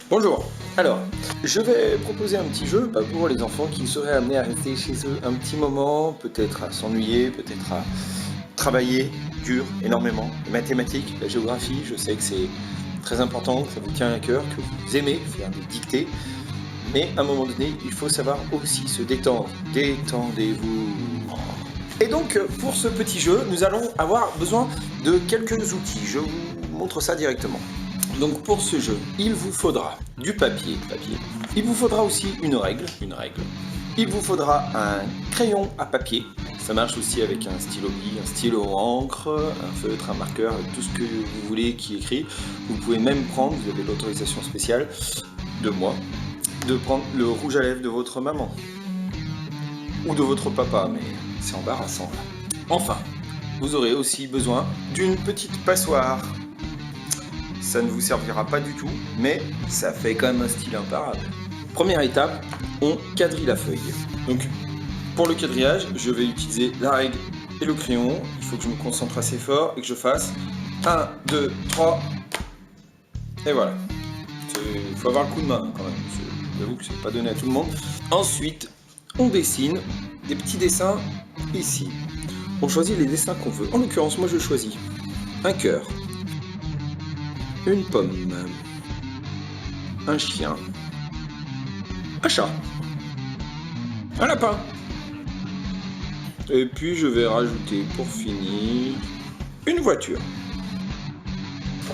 Bonjour. Alors, je vais proposer un petit jeu pour les enfants qui seraient amenés à rester chez eux un petit moment, peut-être à s'ennuyer, peut-être à travailler dur, énormément. Les mathématiques, la géographie, je sais que c'est très important, que ça vous tient à cœur, que vous aimez faire des dictées, mais à un moment donné, il faut savoir aussi se détendre. Détendez-vous. Et donc, pour ce petit jeu, nous allons avoir besoin de quelques outils. Je vous montre ça directement. Donc pour ce jeu, il vous faudra du papier. Il vous faudra aussi une règle. Il vous faudra un crayon à papier. Ça marche aussi avec un stylo bille, un stylo encre, un feutre, un marqueur, tout ce que vous voulez qui est écrit. Vous pouvez même prendre, vous avez l'autorisation spéciale de moi, de prendre le rouge à lèvres de votre maman. Ou de votre papa, mais c'est embarrassant là. Enfin, vous aurez aussi besoin d'une petite passoire. Ça ne vous servira pas du tout, mais ça fait quand même un style imparable. Première étape, on quadrille la feuille. Donc, pour le quadrillage, je vais utiliser la règle et le crayon. Il faut que je me concentre assez fort et que je fasse 1, 2, 3. Et voilà. Il faut avoir le coup de main quand même. J'avoue que c'est pas donné à tout le monde. Ensuite, on dessine des petits dessins ici. On choisit les dessins qu'on veut. En l'occurrence, moi je choisis un cœur, une pomme, un chien, un chat, un lapin. Et puis je vais rajouter pour finir une voiture.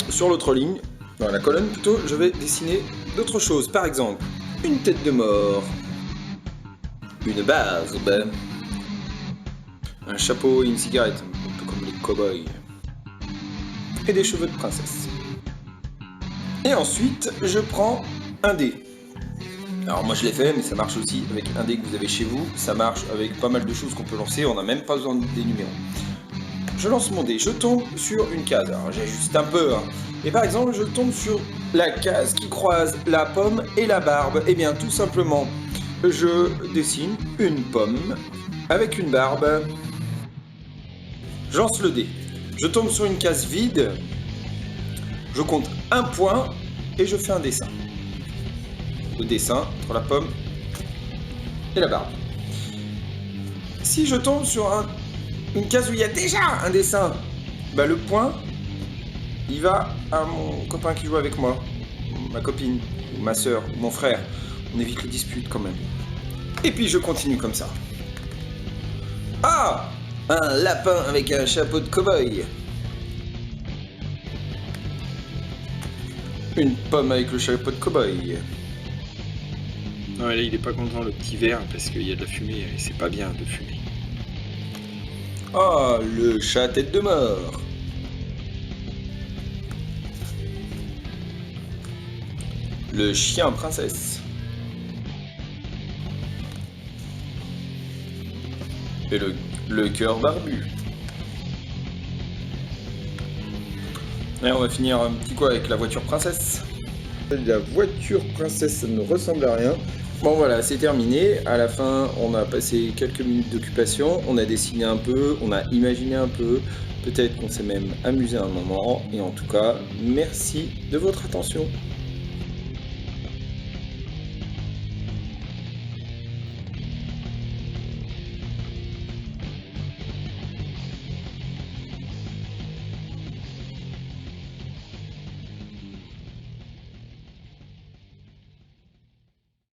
Sur l'autre ligne, dans la colonne plutôt, je vais dessiner d'autres choses. Par exemple, une tête de mort, une barbe, un chapeau et une cigarette, un peu comme les cow-boys, et des cheveux de princesse. Et ensuite, je prends un dé. Alors moi je l'ai fait, mais ça marche aussi avec un dé que vous avez chez vous. Ça marche avec pas mal de choses qu'on peut lancer, on n'a même pas besoin des numéros. Je lance mon dé, je tombe sur une case. Alors j'ajuste un peu, hein. Et par exemple, je tombe sur la case qui croise la pomme et la barbe. Et bien tout simplement, je dessine une pomme avec une barbe. Je lance le dé. Je tombe sur une case vide. Je compte un point et je fais un dessin. Le dessin entre la pomme et la barbe. Si je tombe sur une case où il y a déjà un dessin, bah le point, il va à mon copain qui joue avec moi, ma copine, ou ma soeur, ou mon frère. On évite les disputes quand même. Et puis je continue comme ça. Ah! Un lapin avec un chapeau de cow-boy. Une pomme avec le chapeau de cow-boy. Non, là, il est pas content, le petit verre, parce qu'il y a de la fumée, et c'est pas bien de fumer. Ah, le chat tête de mort. Le chien princesse. Et le cœur barbu. Et on va finir un petit coup avec la voiture princesse. La voiture princesse, ça ne ressemble à rien. Bon voilà, c'est terminé. À la fin, on a passé quelques minutes d'occupation. On a dessiné un peu, on a imaginé un peu. Peut-être qu'on s'est même amusé un moment. Et en tout cas, merci de votre attention.